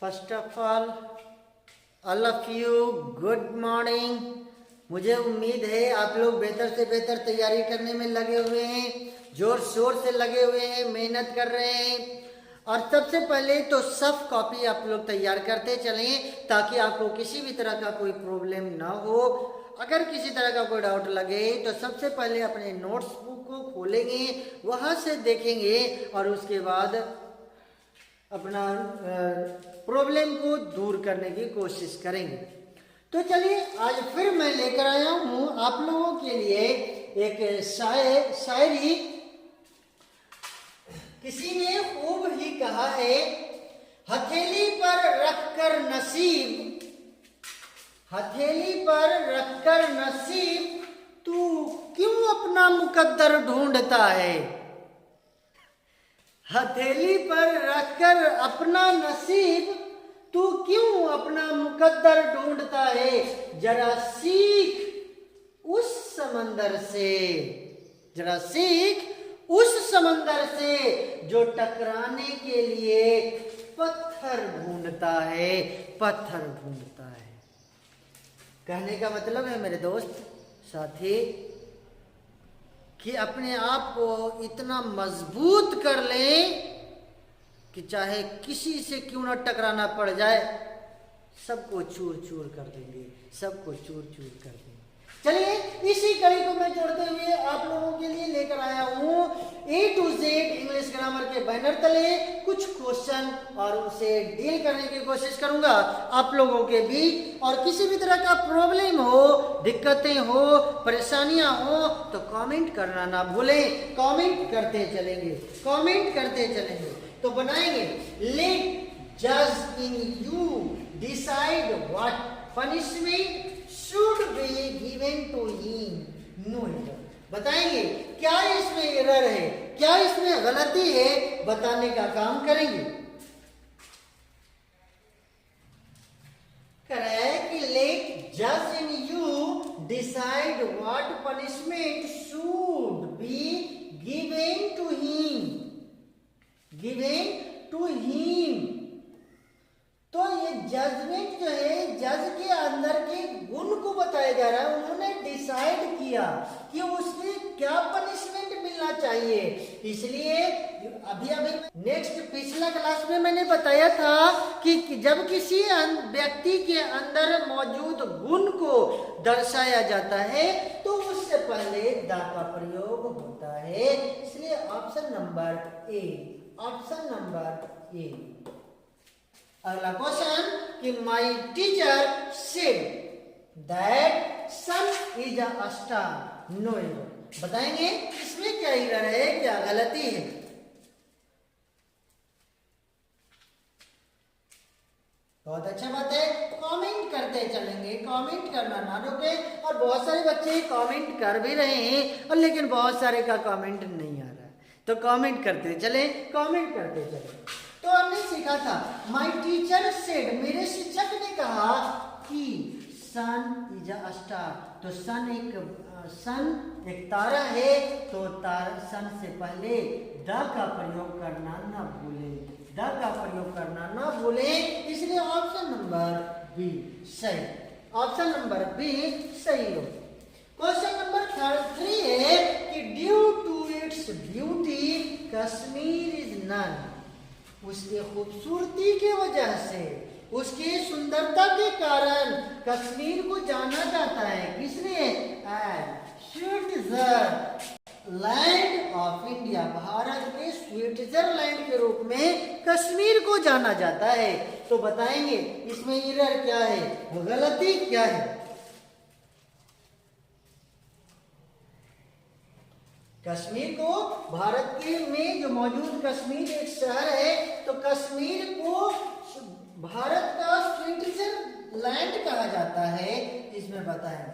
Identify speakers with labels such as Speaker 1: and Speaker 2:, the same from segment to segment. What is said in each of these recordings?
Speaker 1: First of all of you good morning. मुझे उम्मीद है आप लोग बेहतर से बेहतर तैयारी करने में लगे हुए हैं, जोर शोर से लगे हुए हैं, मेहनत कर रहे हैं। और सबसे पहले तो सब कॉपी आप लोग तैयार करते चलें ताकि आपको किसी भी तरह का कोई प्रॉब्लम ना हो। अगर किसी तरह का कोई डाउट लगे तो सबसे पहले अपने नोट्स बुक को खोलेंगे, वहाँ से देखेंगे और उसके बाद अपना प्रॉब्लम को दूर करने की कोशिश करेंगे। तो चलिए आज फिर मैं लेकर आया हूँ आप लोगों के लिए एक शायरी। किसी ने खूब ही कहा है, हथेली पर रखकर नसीब, हथेली पर रखकर नसीब, तू क्यों अपना मुकद्दर ढूंढता है। हथेली पर रखकर अपना नसीब, तू क्यों अपना मुकद्दर ढूंढता है। जरा सीख उस समंदर से, जरा सीख उस समंदर से जो टकराने के लिए पत्थर ढूंढता है, पत्थर ढूंढता है। कहने का मतलब है मेरे दोस्त साथी कि अपने आप को इतना मजबूत कर लें कि चाहे किसी से क्यों न टकराना पड़ जाए, सबको चूर चूर कर देंगे, सबको चूर चूर कर देंगे। चलिए इसी कड़ी को मैं जोड़ते हुए आप लोगों के लिए लेकर आया हूँ A to Z English grammar के बैनर तले कुछ क्वेश्चन और उसे डील करने की कोशिश करूंगा आप लोगों के बीच। और किसी भी तरह का प्रॉब्लम हो, दिक्कतें हो, परेशानियां हो तो कमेंट करना ना भूलें। कमेंट करते चलेंगे, कमेंट करते चलेंगे तो बनाएंगे। लेट जज in you decide what punishment should be given to him, no error। बताएंगे क्या इसमें एरर है, क्या इसमें गलती है, बताने का काम करेंगे। करेक्ट कि लेट जज in you decide what punishment should be given to him, given to him. तो ये जजमेंट जो है, जज के अंदर के गुण को बताया जा रहा है। उन्होंने डिसाइड किया कि उसके क्या पनिशमेंट मिलना चाहिए। इसलिए अभी नेक्स्ट पिछला क्लास में मैंने बताया था कि जब किसी व्यक्ति के अंदर मौजूद गुण को दर्शाया जाता है तो उससे पहले द का प्रयोग होता है। इसलिए option number A, option number A. अगला क्वेश्चन कि my teacher said that sun is a star, no error. बताएंगे इसमें क्या एरर है, क्या गलती है। बहुत अच्छा बात है, कमेंट करते चलेंगे, कमेंट करना ना रोके। और बहुत सारे बच्चे कमेंट कर भी रहे हैं और लेकिन बहुत सारे का कमेंट नहीं आ रहा है, तो कमेंट करते चले, कमेंट करते चले। तो हमने सीखा था माई टीचर सेड, मेरे शिक्षक ने कहा कि सन इज अ स्टार। तो सन एक तारा है, तो सन से पहले द का प्रयोग करना ना भूले, द का प्रयोग करना ना भूले। इसलिए ऑप्शन नंबर बी सही, ऑप्शन नंबर बी सही हो। क्वेश्चन नंबर 3 है कि due to its beauty Kashmir is none. उसकी खूबसूरती की वजह से, उसकी सुंदरता के कारण कश्मीर को जाना जाता है। किसने? स्विट्जरलैंड ऑफ इंडिया, भारत के स्विट्जरलैंड के रूप में कश्मीर को जाना जाता है। तो बताएंगे इसमें एरर क्या है, गलती क्या है। कश्मीर को भारत के में जो मौजूद कश्मीर एक शहर है, तो कश्मीर को भारत का स्विट्जरलैंड कहा जाता है। इसमें बताएं,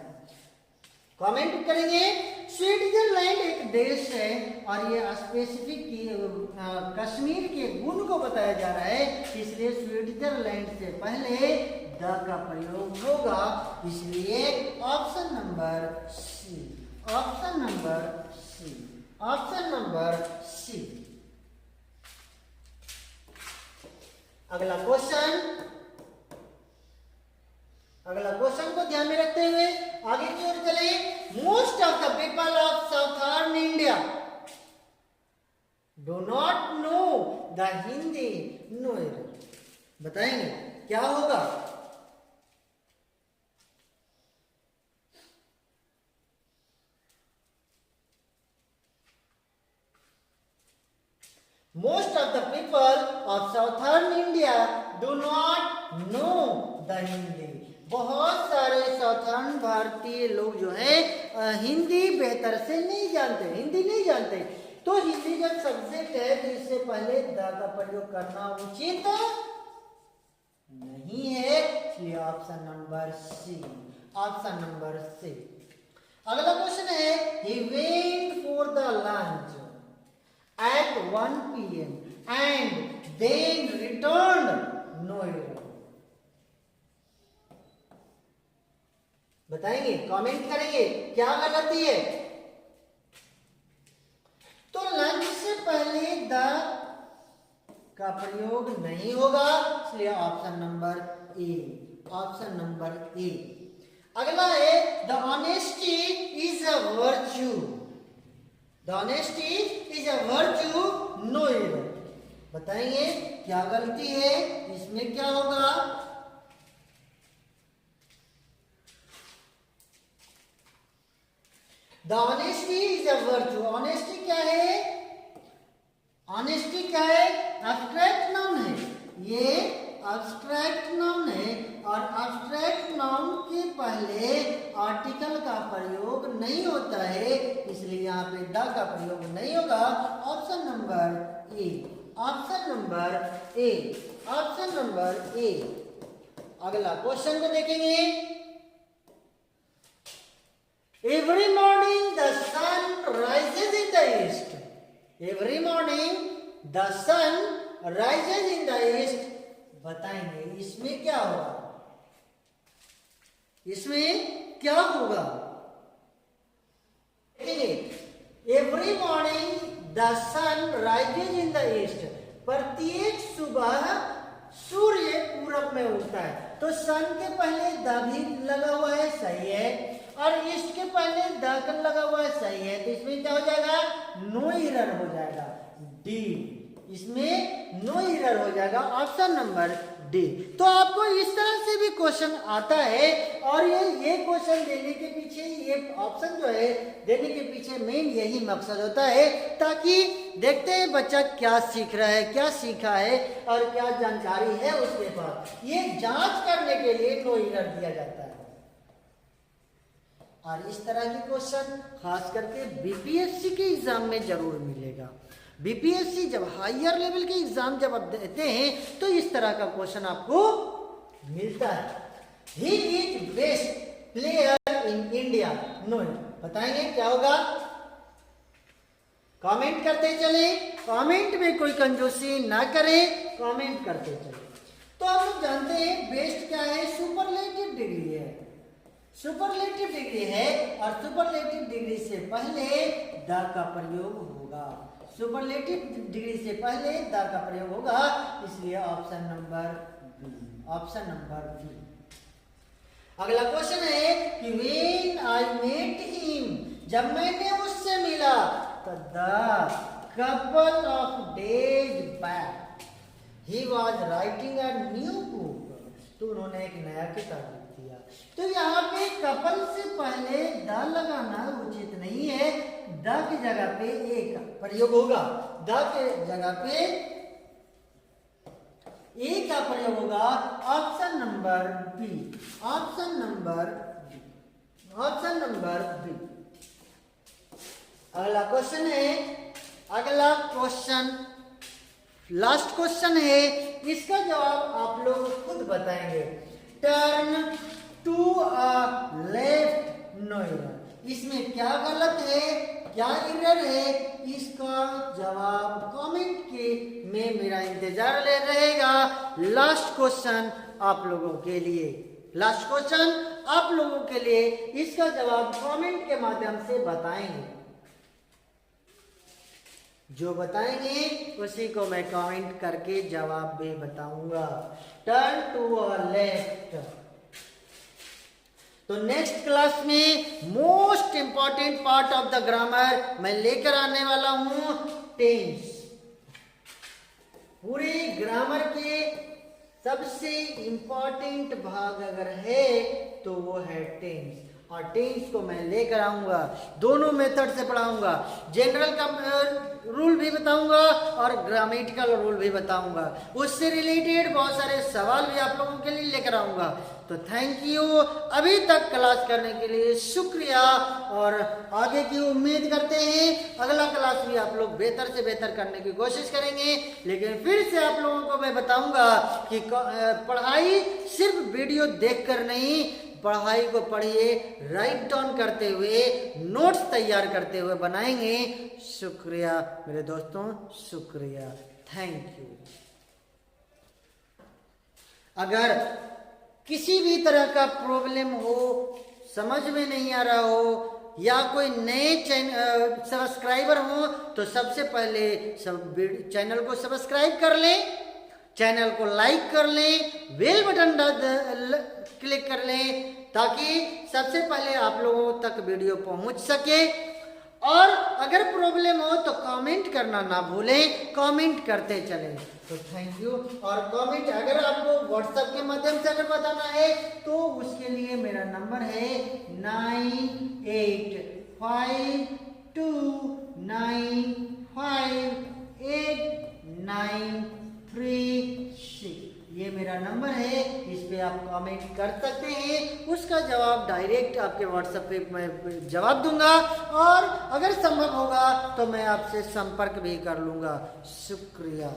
Speaker 1: कमेंट करेंगे। स्विट्जरलैंड एक देश है और ये स्पेसिफिक कश्मीर के गुण को बताया जा रहा है, इसलिए स्विट्जरलैंड से पहले द का प्रयोग होगा। इसलिए option number C, option number C, option number C. अगला क्वेश्चन को ध्यान में रखते हुए आगे की ओर चले। Most of the people of southern India do not know the Hindi no. बताएंगे क्या होगा? Most of the people of southern India do not know the Hindi। बहुत सारे साउथर्न भारतीय लोग जो है हिंदी बेहतर से नहीं जानते, हिंदी नहीं जानते। तो हिंदी जब सब्जेक्ट है तो इससे पहले द का प्रयोग करना उचित नहीं है, इसलिए ऑप्शन नंबर सी। अगला क्वेश्चन है, he went for the lunch at 1 PM and then returned no error। बताएंगे, कमेंट करेंगे क्या गलती है? तो लंच से पहले द का प्रयोग नहीं होगा, इसलिए ऑप्शन नंबर ए। अगला है, the honesty is a virtue. The honesty is a virtue no error. बताएंगे क्या गलती है, इसमें क्या होगा? The honesty is a virtue. Honesty क्या है? ऑनेस्टी क्या है? एब्स्ट्रैक्ट नाउन है, ये एब्स्ट्रैक्ट नाउन है और एब्स्ट्रैक्ट नाउन के पहले आर्टिकल का प्रयोग नहीं होता है, इसलिए यहाँ पे द का प्रयोग नहीं होगा। Option number A. अगला क्वेश्चन को देखेंगे। Every morning the sun rises in the east. Every morning the sun rises in the east. बताएंगे इसमें क्या होगा? Every morning the sun rises in the east. प्रत्येक सुबह सूर्य पूरब में उगता है। तो सन के पहले द भी लगा हुआ है, सही है, और ईस्ट के पहले द लगा हुआ है, सही है। तो इसमें क्या हो जाएगा? नो एरर हो जाएगा, डी। इसमें नो एरर हो जाएगा, ऑप्शन नंबर डी। तो आपको इस तरह से भी क्वेश्चन आता है, और ये क्वेश्चन देने के पीछे, ये ऑप्शन जो है देने के पीछे मेन यही मकसद होता है, ताकि देखते हैं बच्चा क्या सीख रहा है, क्या सीखा है और क्या जानकारी है उसके पास। ये जांच करने के लिए नो एरर दिया जाता है। और इस तरह के क्वेश्चन खास करके बीपीएससी के एग्जाम में जरूर मिलेगा। बीपीएससी जब हायर लेवल के एग्जाम जब आप देते हैं तो इस तरह का क्वेश्चन आपको मिलता है। He is best player in India no. बताएंगे क्या होगा? कमेंट करते चले, कमेंट में कोई कंजूसी ना करें, कमेंट करते चले। तो आप लोग जानते हैं बेस्ट क्या है? सुपरलेटिव डिग्री है। सुपरलेटिव डिग्री है और सुपरलेटिव डिग्री से पहले द का प्रयोग होगा। सुपरलेटिव डिग्री से पहले द का प्रयोग होगा, इसलिए ऑप्शन नंबर बी। अगला क्वेश्चन है कि व्हेन आई मेट हिम, जब मैंने उससे मिला, तो the couple of days back he was writing a new book. तो उन्होंने एक नया किताब लिख दिया। तो यहाँ पे कपल से पहले द लगाना उचित नहीं है, द की जगह पे एक प्रयोग होगा। द के जगह पे ए का प्रयोग होगा, ऑप्शन नंबर बी। अगला क्वेश्चन लास्ट क्वेश्चन है, इसका जवाब आप लोग खुद बताएंगे। Turn to a left no error. इसमें क्या गलत है, क्या एरर है, इसका जवाब कमेंट के में मेरा इंतजार ले रहेगा। लास्ट क्वेश्चन आप लोगों के लिए, इसका जवाब कमेंट के माध्यम से बताएंगे। जो बताएंगे उसी को मैं कमेंट करके जवाब भी बताऊंगा। टर्न टू और लेफ्ट। तो नेक्स्ट क्लास में most important part of the grammar मैं लेकर आने वाला हूं टेंस। पूरे ग्रामर के सबसे इंपॉर्टेंट भाग अगर है तो वो है टेंस, और टेंस को मैं लेकर आऊंगा, दोनों मेथड से पढ़ाऊंगा। जनरल का रूल भी बताऊंगा और ग्रामेटिकल रूल भी बताऊंगा। उससे रिलेटेड बहुत सारे सवाल भी आप लोगों के लिए लेकर आऊंगा। तो थैंक यू, अभी तक क्लास करने के लिए शुक्रिया, और आगे की उम्मीद करते हैं अगला क्लास भी आप लोग बेहतर से बेहतर करने की कोशिश करेंगे। लेकिन फिर से आप लोगों को मैं बताऊंगा कि पढ़ाई सिर्फ वीडियो देखकर नहीं, पढ़ाई को पढ़िए, राइट डाउन करते हुए, नोट्स तैयार करते हुए बनाएंगे। शुक्रिया मेरे दोस्तों, शुक्रिया, थैंक यू। अगर किसी भी तरह का प्रॉब्लम हो, समझ में नहीं आ रहा हो, या कोई नए सब्सक्राइबर हो, तो सबसे पहले चैनल को सब्सक्राइब कर लें, चैनल को लाइक कर लें, बेल बटन क्लिक कर लें, ताकि सबसे पहले आप लोगों तक वीडियो पहुंच सके। और अगर प्रॉब्लम हो तो कमेंट करना ना भूलें, कमेंट करते चलें। तो थैंक यू। और कमेंट अगर आपको व्हाट्सएप के माध्यम से अगर बताना है तो उसके लिए मेरा नंबर है 9852958936। ये मेरा नंबर है, इस पे आप कमेंट कर सकते हैं, उसका जवाब डायरेक्ट आपके व्हाट्सएप पे मैं जवाब दूंगा, और अगर संभव होगा तो मैं आपसे संपर्क भी कर लूंगा। शुक्रिया।